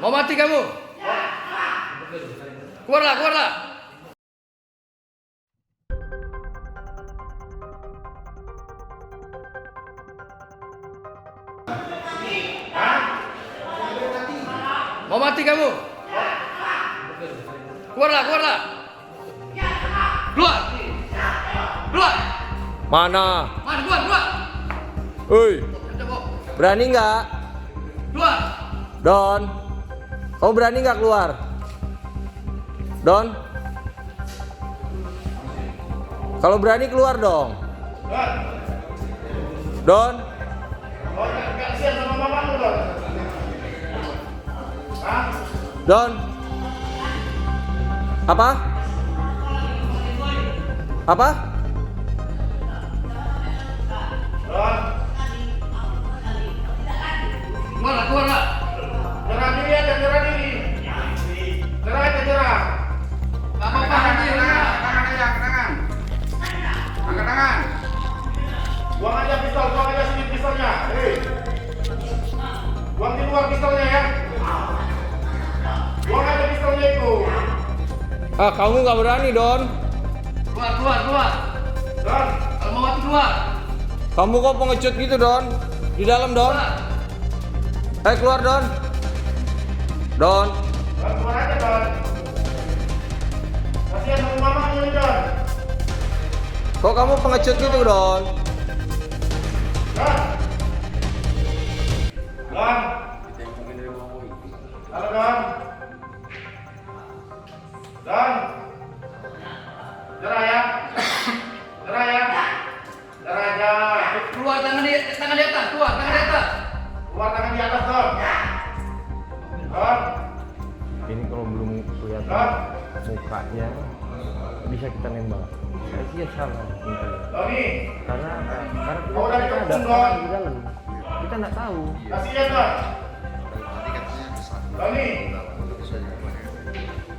Mau mati kamu? Keluarlah, keluarlah. Mau mati kamu? Keluarlah, keluarlah. Keluar. Keluar. Mana? Mana, keluar, keluar. Hei, berani nggak? Keluar. Don, kamu berani nggak keluar? Don, kalau berani keluar dong. Don, Don, apa? Apa? Keluarlah, keluarlah. Nyerah diri aja, nyerah diri. Nyerah aja, nyerah. Gak apa-apa, nanti. Tangan aja, tangan. Angkat tangan. Buang aja pistol, buang aja sini pistolnya. Hei. Buang di luar pistolnya ya. Buang aja pistolnya itu. Ah, kamu nggak berani, Don. Keluar, keluar, keluar. Don, Kalau mau mati, keluar. Kamu kok pengecut gitu, Don? Di dalam, Don. Keluar. Keluar, Don. Don. Don, keluar aja, Don. Kasihan sama mama ini, Don. Kok kamu pengecut gitu, Don? Don. Don. Halo, Don. Don. Nyerah ya. Nyerah ya. Nyerah aja. Keluar tangan di atas, keluar tangan di atas. Keluar tangan di atas, Don. Don. Ini kalau belum kelihatan Don. mukanya bisa kita nembak. Saya sih ya salah mungkin. Doni. Karena Kau udah kita ada dikepung, Don. orang di dalam. Kita nggak tahu. Kasihan, Don. Doni.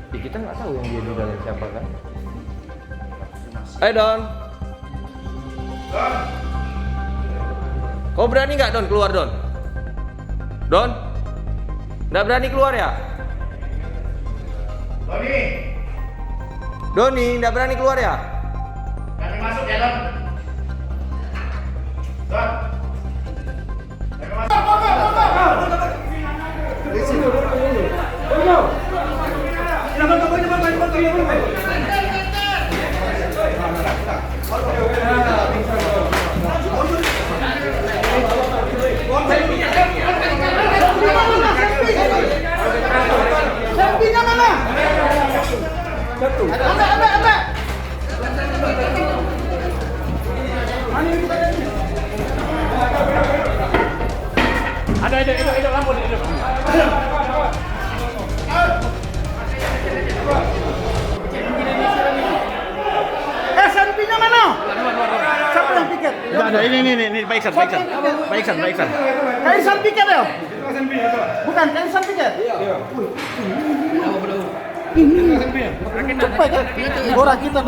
Ya, kita nggak tahu yang dia di dalam siapa kan. Don. Don. Kau berani nggak, Don, keluar, Don? Don? Nggak berani keluar ya? Doni. Doni, nggak berani keluar ya? Jangan masuk ya, Don. Don. Jangan masuk. Selfie-nya mana? Ada. Ada lampu di depan. Selfie-nya mana? Siapa yang piket? Ada ini Pak Iksan. Kak Iksan piket ya? Bukan, Kak Iksan piket? Ini cepet kan? Oh, rakitan.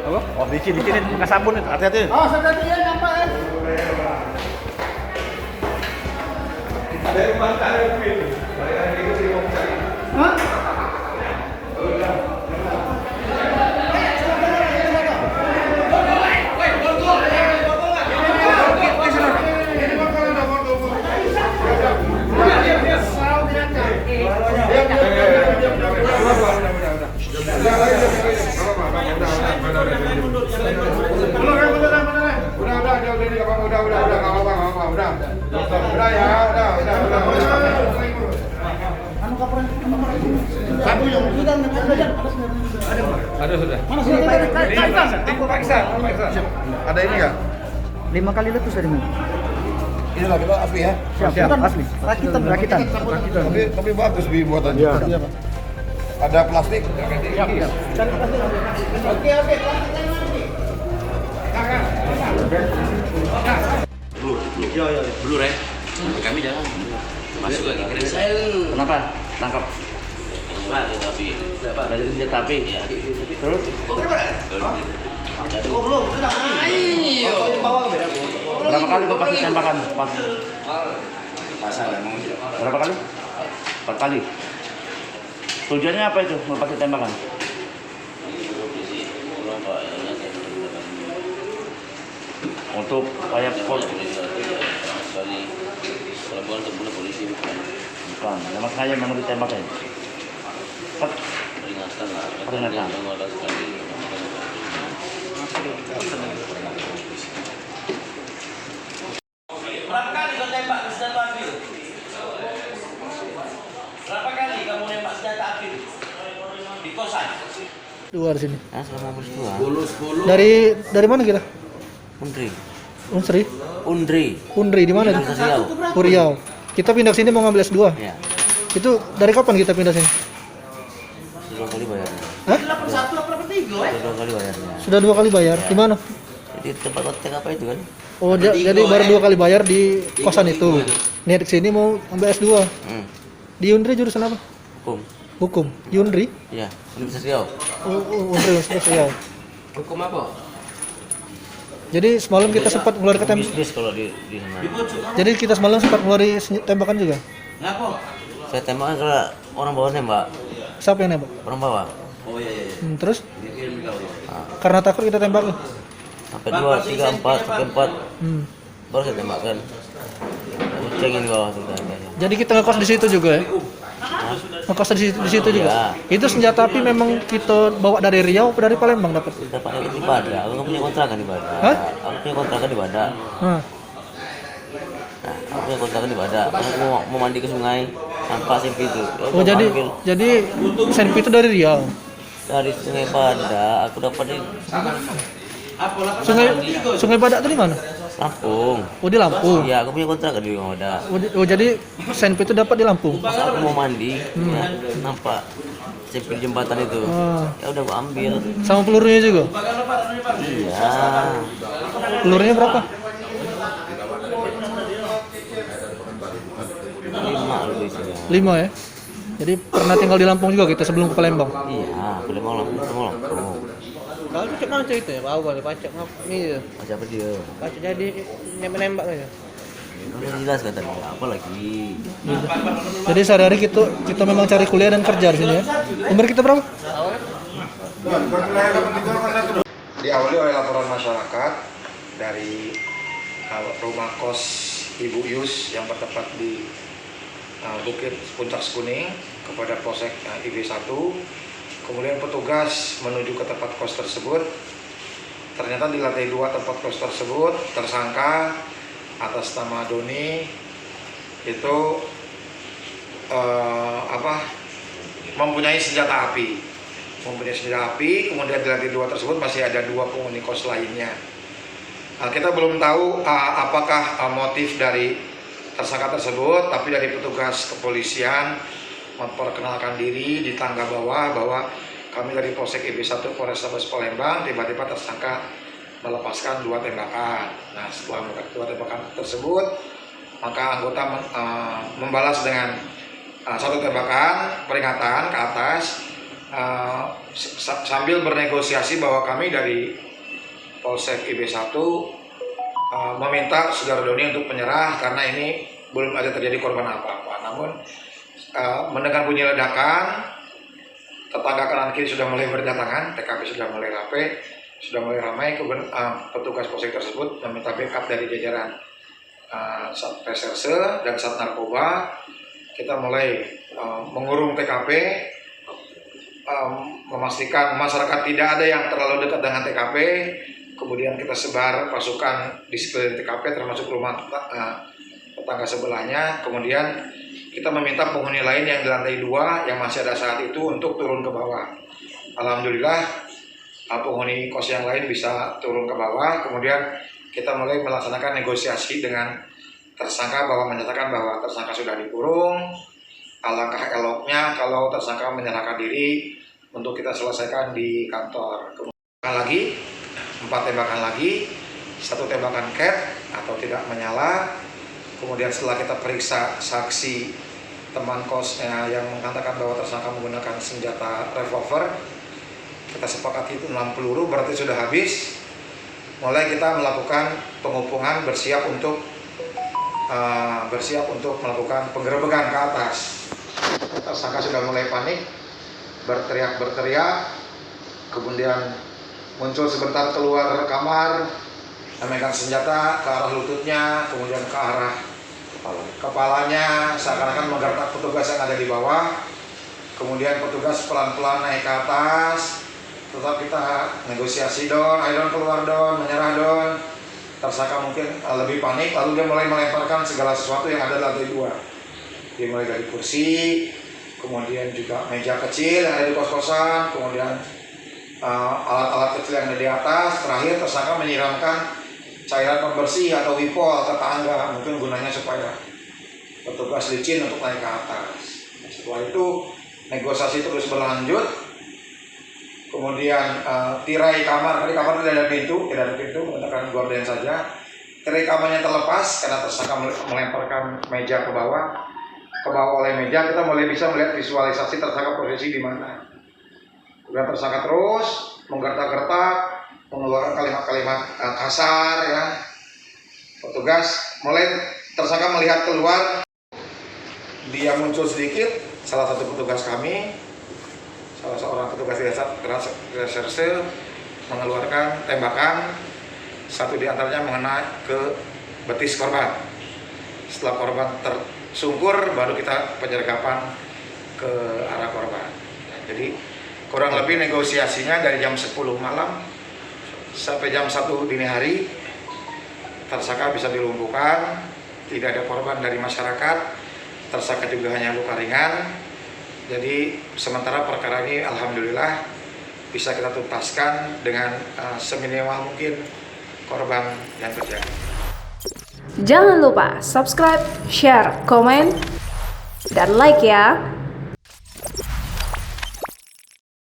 Apa? Oh, di sini bekas sabun, hati-hati. Oh, hati-hati ya, nampak ya. Hah? Udah ya. Anu kapan? Sabu yang Ada sudah. mana sih tadi? Pak Iksan. Ada ini nggak? 5 kali letus tadi, Mas. Ini lagi Pak api ya. Siap. Asli. Rakitan. Tapi bagus bi buatannya. Iya. Ada plastik. Oke. Blur ya. Kami jangan masuk lagi keren. Kenapa? Tangkap. Tapi dari senjata api. Terus? Berapa kali kau pasti tembakan? Pasang emang. Berapa kali? 4 kali. Tujuannya apa itu? Melepaskan tembakan? Untuk kayak bukan, nama saya memang ditembakkan. Peringatan. Berapa kali kau tembak senjata api? Berapa kali kamu nembak senjata api? Di kosan? 2 di sini. Selama berdua. Dari mana kita? Undri. Unsri. Undri Di mana? Riau. Riau. Kita pindah ke sini mau ngambil S2. Ya. Itu dari kapan kita pindah sini? 2 kali bayarnya. Hah? 2 kali bayarnya. Sudah 2 kali bayar. Di mana? Jadi tempat hotel apa itu kan? Oh, jadi baru 2 kali bayar di kosan itu. Niat ke sini mau ambil S2. Di Unri jurusan apa? Hukum. Hukum. Unri? Ya, Universitas Riau. Unri Universitas Riau. Hukum apa? Jadi semalam kita sempat ngeluarin Bisnis kalau di sana. Jadi kita semalam sempat ngeluarin tembakan juga. Saya tembakkan kalau orang bawah nembak. Siapa yang nembak? Orang bawah. Terus? Karena takut kita tembakin. Sampai 2, 3, 4, sampai 4. Baru saya tembakkan. Cengin di bawah tuh. Jadi kita ngekos di situ juga ya? Ngekos di situ juga. Ya. Itu senjata api memang kita bawa dari Riau atau dari Palembang dapat? Dapatnya di Badak. Aku nggak punya kontrakan di Badak. Hah? Aku punya kontrakan di Badak. Nah, Aku punya kontrakan di Badak. Aku mau mandi ke sungai. Sampah simpi itu. Ya oh udah, jadi ambil. senpi itu dari Riau. Dari sungai Badak aku dapat di Sungai Badak itu di mana? Lampung. Oh di Lampung. Iya, aku punya kontrakan di Badak. Oh jadi senpi itu dapat di Lampung. Pas aku mau mandi, ya, nampak simpi di jembatan itu. Ya udah gua ambil. Sama pelurunya juga. Iya. Pelurunya berapa? 5 lebih sih. 5 ya. Jadi pernah tinggal di Lampung juga kita sebelum ke Palembang. Iya, aku mau Lampung. Kalau cocok mana cerita ya? Awal pacak ini. Macam apa dia? Pacak jadi nembak aja. Udah jelas kata dia, apa lagi? Jadi sehari-hari kita memang cari kuliah dan kerja di sini ya. Umur kita berapa? Diawali oleh laporan masyarakat dari rumah kos Ibu Yus yang bertempat di Bukit Puncak Kuning kepada Polsek IB1. Kemudian petugas menuju ke tempat kos tersebut. Ternyata di lantai 2 tempat kos tersebut tersangka atas nama Doni itu mempunyai senjata api. Kemudian di lantai 2 tersebut masih ada 2 penghuni kos lainnya. Kita belum tahu apakah motif dari tersangka tersebut, tapi dari petugas kepolisian memperkenalkan diri di tangga bawah bahwa kami dari Polsek IB1 Polrestabes Palembang. Tiba-tiba tersangka melepaskan 2 tembakan. Nah, setelah melakukan 2 tembakan tersebut, maka anggota membalas dengan 1 tembakan peringatan ke atas sambil bernegosiasi bahwa kami dari Polsek IB1 meminta saudara Doni untuk menyerah karena ini belum ada terjadi korban apa-apa. Namun mendengar bunyi ledakan, tetangga kanan kiri sudah mulai berdatangan, TKP sudah mulai ramai. Petugas polsek tersebut meminta backup dari jajaran Sat Reserse dan Sat Narkoba. Kita mulai mengurung TKP, memastikan masyarakat tidak ada yang terlalu dekat dengan TKP. Kemudian kita sebar pasukan di sekeliling TKP termasuk rumah tetangga sebelahnya. Kemudian kita meminta penghuni lain yang di lantai 2 yang masih ada saat itu untuk turun ke bawah. Alhamdulillah penghuni kos yang lain bisa turun ke bawah. Kemudian kita mulai melaksanakan negosiasi dengan tersangka bahwa menyatakan bahwa tersangka sudah dikurung. Alangkah eloknya kalau tersangka menyerahkan diri untuk kita selesaikan di kantor. Kemudian lagi 4 tembakan lagi, 1 tembakan cat atau tidak menyala. Kemudian setelah kita periksa saksi teman kosnya yang mengatakan bahwa tersangka menggunakan senjata revolver, kita sepakati itu 6 peluru, berarti sudah habis. Mulai kita melakukan pengupungan bersiap untuk bersiap untuk melakukan penggerebekan ke atas. Tersangka sudah mulai panik, berteriak, kemudian muncul sebentar keluar kamar, memegang senjata ke arah lututnya, kemudian ke arah kepalanya, seakan-akan menggertak petugas yang ada di bawah. Kemudian petugas pelan-pelan naik ke atas, tetap kita negosiasi, Don, ayo Don keluar Don, menyerah Don. Tersangka mungkin lebih panik, lalu dia mulai melemparkan segala sesuatu yang ada di lantai 2. Dia mulai dari kursi, kemudian juga meja kecil yang ada di kos-kosan, kemudian alat-alat kecil yang ada di atas. Terakhir tersangka menyiramkan cairan pembersih atau wipol ke tangga, mungkin gunanya supaya petugas licin untuk naik ke atas. Setelah itu negosiasi terus berlanjut. Kemudian tirai kamar, tadi kamar tidak ada pintu, menggunakan gorden saja. Tirai kamarnya terlepas karena tersangka melemparkan meja ke bawah. Ke bawah oleh meja kita mulai bisa melihat visualisasi tersangka posisi di mana. Kemudian tersangka terus menggertak-gertak, mengeluarkan kalimat-kalimat kasar ya. Petugas tersangka melihat keluar, dia muncul sedikit, salah satu petugas kami, salah seorang petugas reserse mengeluarkan tembakan, satu di antaranya mengenai ke betis korban. Setelah korban tersungkur, baru kita penyergapan ke arah korban. Jadi kurang lebih negosiasinya dari jam 10 malam sampai jam 1 dini hari, tersangka bisa dilumpuhkan, tidak ada korban dari masyarakat, tersangka juga hanya luka ringan. Jadi sementara perkara ini alhamdulillah bisa kita tuntaskan dengan seminimal mungkin korban yang terjadi. Jangan lupa subscribe, share, komen, dan like ya.